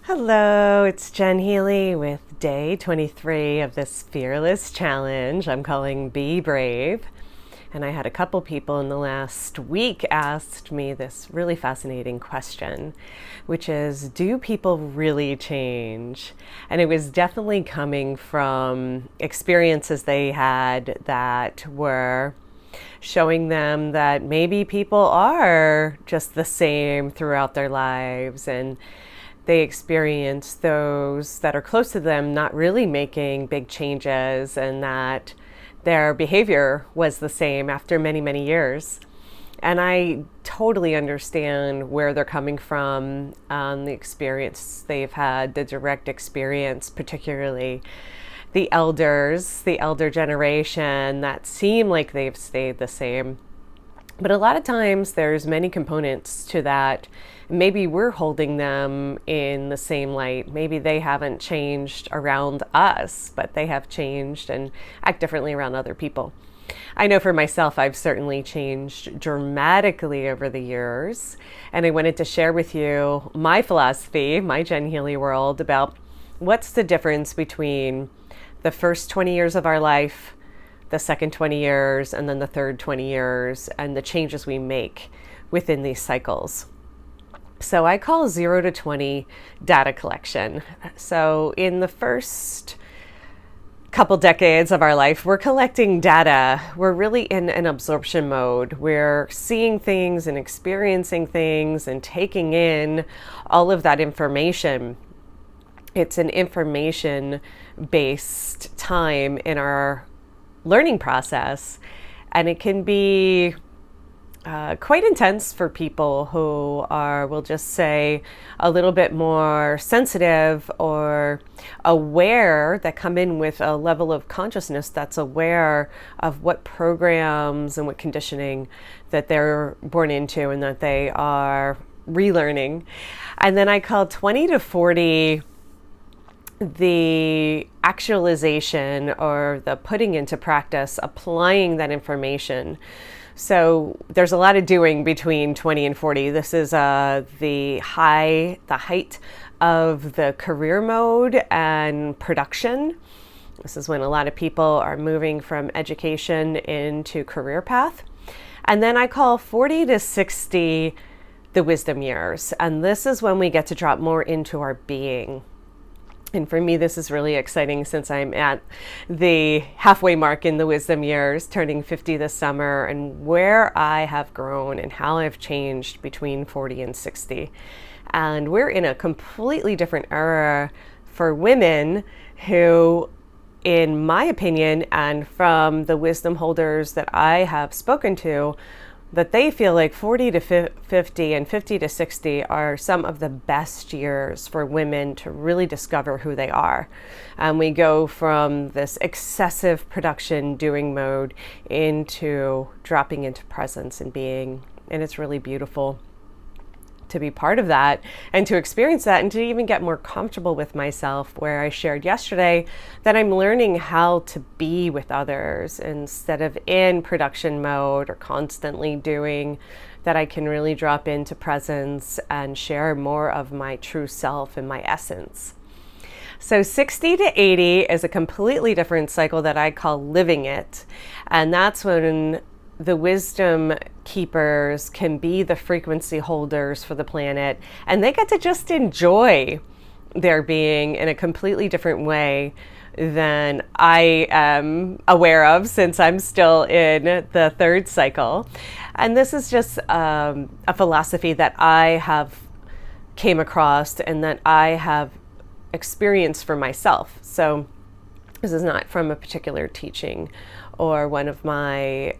Hello, it's Jen Healy with day 23 of this Fearless Challenge I'm calling Be Brave. And I had a couple people in the last week asked me this really fascinating question, which is, do people really change? And it was definitely coming from experiences they had that were showing them that maybe people are just the same throughout their lives, and they experience those that are close to them not really making big changes, and that their behavior was the same after many, many years. And I totally understand where they're coming from, the experience they've had, the direct experience, particularly the elders, the elder generation that seem like they've stayed the same. But a lot of times there's many components to that. Maybe we're holding them in the same light. Maybe they haven't changed around us, but they have changed and act differently around other people. I know for myself, I've certainly changed dramatically over the years. And I wanted to share with you my philosophy, my Jen Healy world, about what's the difference between the first 20 years of our life, the second 20 years, and then the third 20 years, and the changes we make within these cycles. So I call 0 to 20 data collection. So in the first couple decades of our life, we're collecting data. We're really in an absorption mode. We're seeing things and experiencing things and taking in all of that information. It's an information-based time in our learning process, and it can be quite intense for people who are, we'll just say, a little bit more sensitive or aware, that come in with a level of consciousness that's aware of what programs and what conditioning that they're born into and that they are relearning. And then I call 20 to 40 the actualization, or the putting into practice, applying that information. So there's a lot of doing between 20 and 40. This is the height of the career mode and production. This is when a lot of people are moving from education into career path. And then I call 40 to 60 the wisdom years. And this is when we get to drop more into our being. And for me, this is really exciting since I'm at the halfway mark in the wisdom years, turning 50 this summer, and where I have grown and how I've changed between 40 and 60. And we're in a completely different era for women who, in my opinion, and from the wisdom holders that I have spoken to, that they feel like 40 to 50 and 50 to 60 are some of the best years for women to really discover who they are. And we go from this excessive production doing mode into dropping into presence and being. And it's really beautiful to be part of that and to experience that, and to even get more comfortable with myself, where I shared yesterday that I'm learning how to be with others instead of in production mode or constantly doing, that I can really drop into presence and share more of my true self and my essence. So 60 to 80 is a completely different cycle that I call living it. And that's when the wisdom keepers can be the frequency holders for the planet, and they get to just enjoy their being in a completely different way than I am aware of, since I'm still in the third cycle. And this is just a philosophy that I have came across and that I have experienced for myself. So this is not from a particular teaching or one of my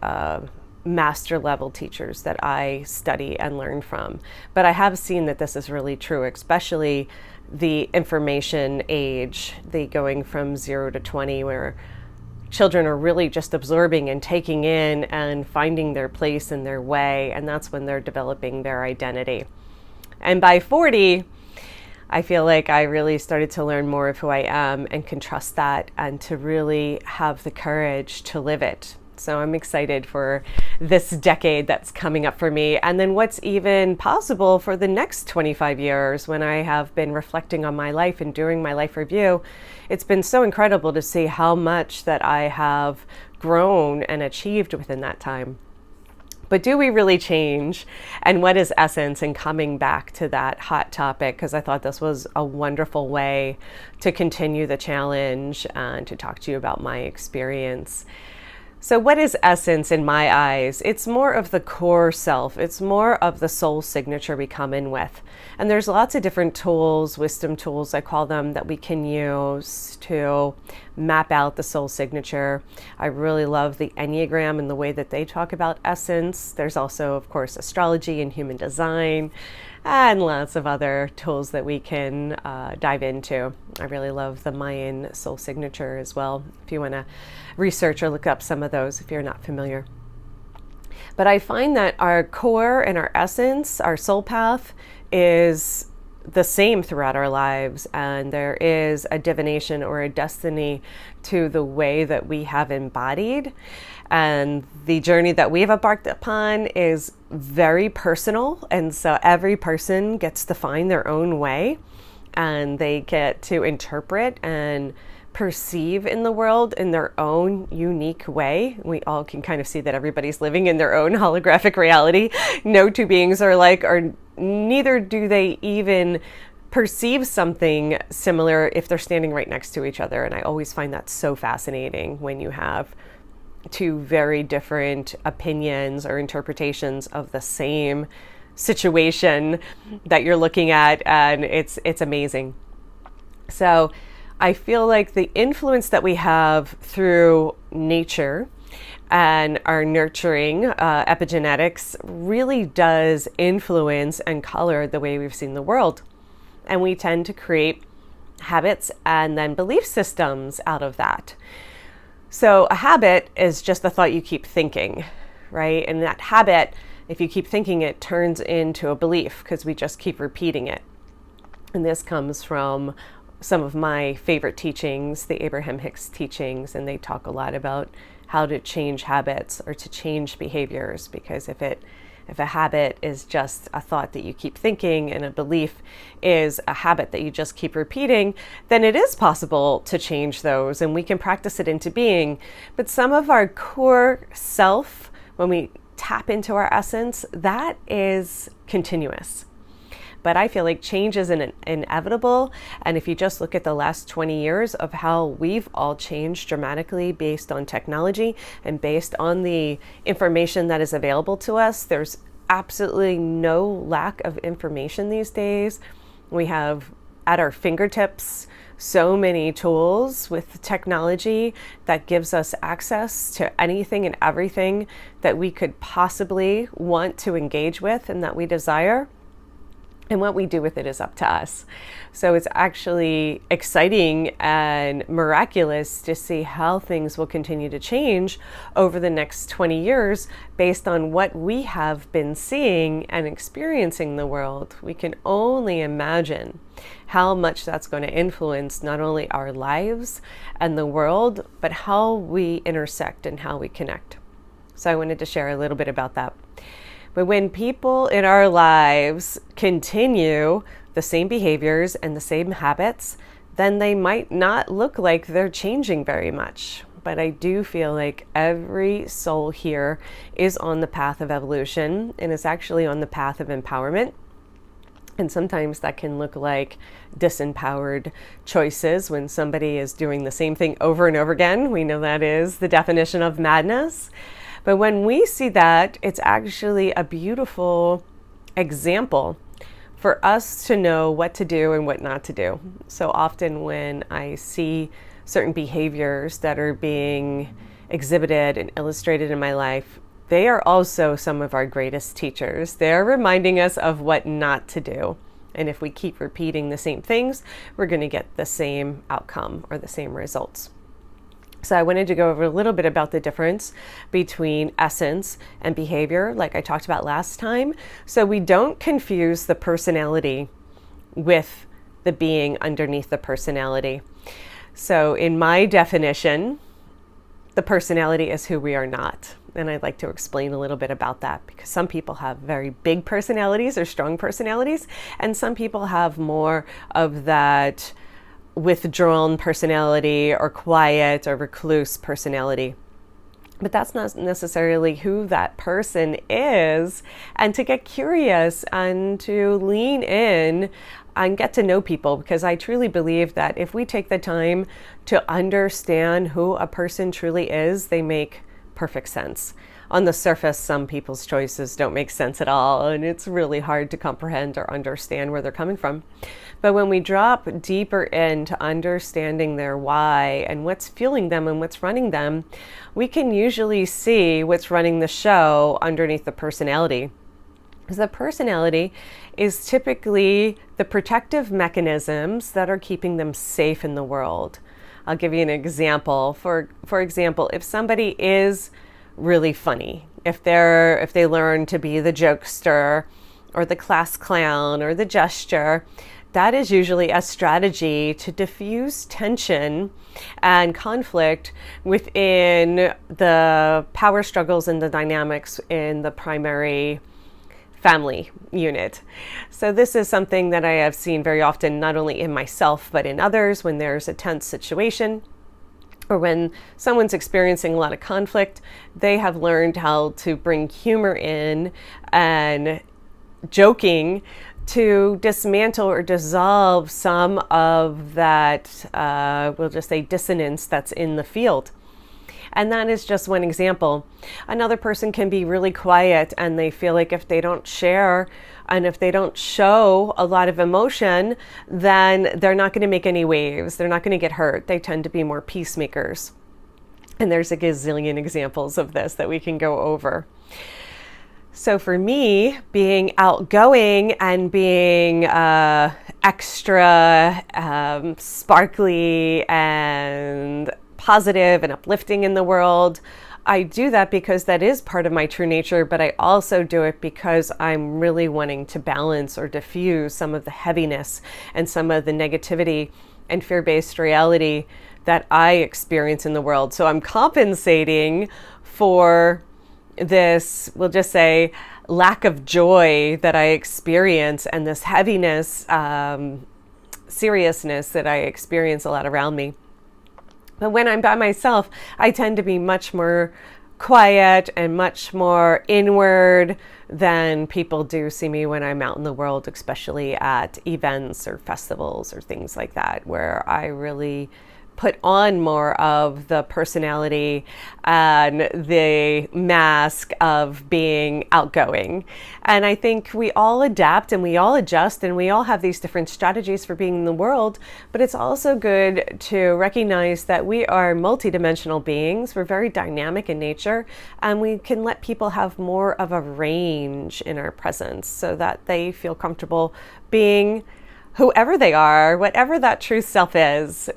master level teachers that I study and learn from. But I have seen that this is really true, especially the information age, the going from 0 to 20, where children are really just absorbing and taking in and finding their place and their way. And that's when they're developing their identity. And by 40, I feel like I really started to learn more of who I am and can trust that, and to really have the courage to live it. So I'm excited for this decade that's coming up for me, and then what's even possible for the next 25 years when I have been reflecting on my life and doing my life review. It's been so incredible to see how much that I have grown and achieved within that time. But do we really change? And what is essence? And coming back to that hot topic, because I thought this was a wonderful way to continue the challenge and to talk to you about my experience. So what is essence in my eyes? It's more of the core self. It's more of the soul signature we come in with. And there's lots of different tools, wisdom tools, I call them, that we can use to map out the soul signature. I really love the Enneagram and the way that they talk about essence. There's also, of course, astrology and human design, and lots of other tools that we can dive into. I really love the Mayan soul signature as well, if you want to research or look up some of those if you're not familiar. But I find that our core and our essence, our soul path, is the same throughout our lives, and there is a divination or a destiny to the way that we have embodied. And the journey that we've embarked upon is very personal, and so every person gets to find their own way, and they get to interpret and perceive in the world in their own unique way. We all can kind of see that everybody's living in their own holographic reality. No two beings are alike, or neither do they even perceive something similar if they're standing right next to each other. And I always find that so fascinating when you have two very different opinions or interpretations of the same situation that you're looking at, and it's amazing. So I feel like the influence that we have through nature and our nurturing epigenetics really does influence and color the way we've seen the world. And we tend to create habits and then belief systems out of that. So a habit is just the thought you keep thinking, right? And that habit, if you keep thinking it, turns into a belief because we just keep repeating it. And this comes from some of my favorite teachings, the Abraham Hicks teachings, and they talk a lot about how to change habits or to change behaviors, because if a habit is just a thought that you keep thinking and a belief is a habit that you just keep repeating, then it is possible to change those and we can practice it into being. But some of our core self, when we tap into our essence, that is continuous. But I feel like change is inevitable. And if you just look at the last 20 years of how we've all changed dramatically based on technology and based on the information that is available to us, there's absolutely no lack of information these days. We have at our fingertips so many tools with technology that gives us access to anything and everything that we could possibly want to engage with and that we desire. And what we do with it is up to us. So it's actually exciting and miraculous to see how things will continue to change over the next 20 years based on what we have been seeing and experiencing in the world. We can only imagine how much that's going to influence not only our lives and the world, but how we intersect and how we connect. So I wanted to share a little bit about that. But when people in our lives continue the same behaviors and the same habits, then they might not look like they're changing very much. But I do feel like every soul here is on the path of evolution and is actually on the path of empowerment. And sometimes that can look like disempowered choices when somebody is doing the same thing over and over again. We know that is the definition of madness. But when we see that, it's actually a beautiful example for us to know what to do and what not to do. So often when I see certain behaviors that are being exhibited and illustrated in my life, they are also some of our greatest teachers. They're reminding us of what not to do. And if we keep repeating the same things, we're going to get the same outcome or the same results. So I wanted to go over a little bit about the difference between essence and behavior, like I talked about last time. So we don't confuse the personality with the being underneath the personality. So in my definition, the personality is who we are not. And I'd like to explain a little bit about that, because some people have very big personalities or strong personalities, and some people have more of that withdrawn personality or quiet or recluse personality. But that's not necessarily who that person is. And to get curious and to lean in and get to know people, because I truly believe that if we take the time to understand who a person truly is, they make perfect sense. On the surface, some people's choices don't make sense at all, and it's really hard to comprehend or understand where they're coming from. But when we drop deeper into understanding their why and what's fueling them and what's running them, we can usually see what's running the show underneath the personality. Because the personality is typically the protective mechanisms that are keeping them safe in the world. I'll give you an example. For example, if somebody is really funny, if they learn to be the jokester or the class clown or the jester, that is usually a strategy to diffuse tension and conflict within the power struggles and the dynamics in the primary family unit. So this is something that I have seen very often, not only in myself, but in others, when there's a tense situation or when someone's experiencing a lot of conflict. They have learned how to bring humor in and joking to dismantle or dissolve some of that, we'll just say, dissonance that's in the field. And that is just one example. Another person can be really quiet, and they feel like if they don't share and if they don't show a lot of emotion, then they're not going to make any waves. They're not going to get hurt. They tend to be more peacemakers. And there's a gazillion examples of this that we can go over. So for me, being outgoing and being extra sparkly and positive and uplifting in the world, I do that because that is part of my true nature, but I also do it because I'm really wanting to balance or diffuse some of the heaviness and some of the negativity and fear-based reality that I experience in the world. So I'm compensating for this, we'll just say, lack of joy that I experience and this heaviness, seriousness that I experience a lot around me. But when I'm by myself, I tend to be much more quiet and much more inward than people do see me when I'm out in the world, especially at events or festivals or things like that, where I really put on more of the personality and the mask of being outgoing. And I think we all adapt and we all adjust and we all have these different strategies for being in the world, but it's also good to recognize that we are multidimensional beings. We're very dynamic in nature, and we can let people have more of a range in our presence so that they feel comfortable being whoever they are, whatever that true self is.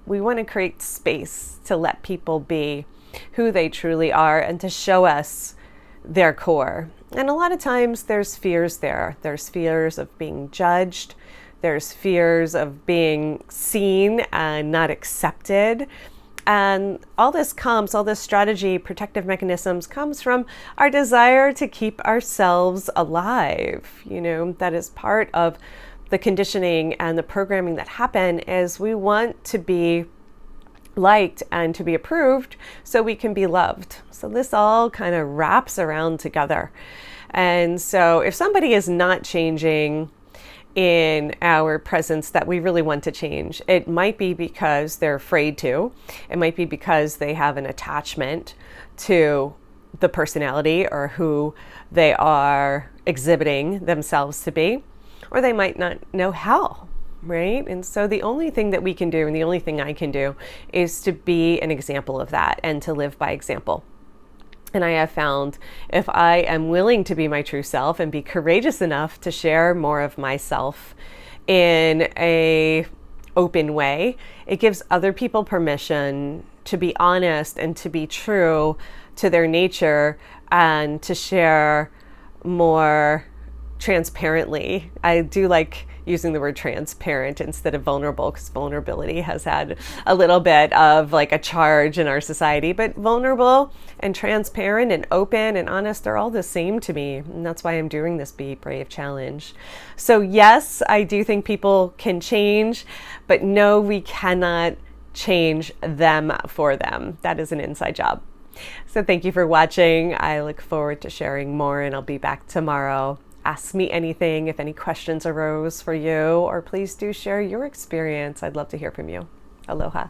We want to create space to let people be who they truly are and to show us their core. And a lot of times there's fears there. There's fears of being judged. There's fears of being seen and not accepted. And all this strategy, protective mechanisms, comes from our desire to keep ourselves alive. That is part of the conditioning and the programming that happen, is we want to be liked and to be approved so we can be loved. So this all kind of wraps around together. And so if somebody is not changing in our presence that we really want to change, it might be because they're afraid to. It might be because they have an attachment to the personality or who they are exhibiting themselves to be. Or they might not know how, right? And so the only thing that we can do, and the only thing I can do, is to be an example of that and to live by example. And I have found if I am willing to be my true self and be courageous enough to share more of myself in a open way, it gives other people permission to be honest and to be true to their nature and to share more transparently. I do like using the word transparent instead of vulnerable, because vulnerability has had a little bit of like a charge in our society. But vulnerable and transparent and open and honest, they're all the same to me. And that's why I'm doing this Be Brave challenge. So yes, I do think people can change, but no, we cannot change them for them. That is an inside job. So thank you for watching. I look forward to sharing more, and I'll be back tomorrow. Ask me anything if any questions arose for you, or please do share your experience. I'd love to hear from you. Aloha.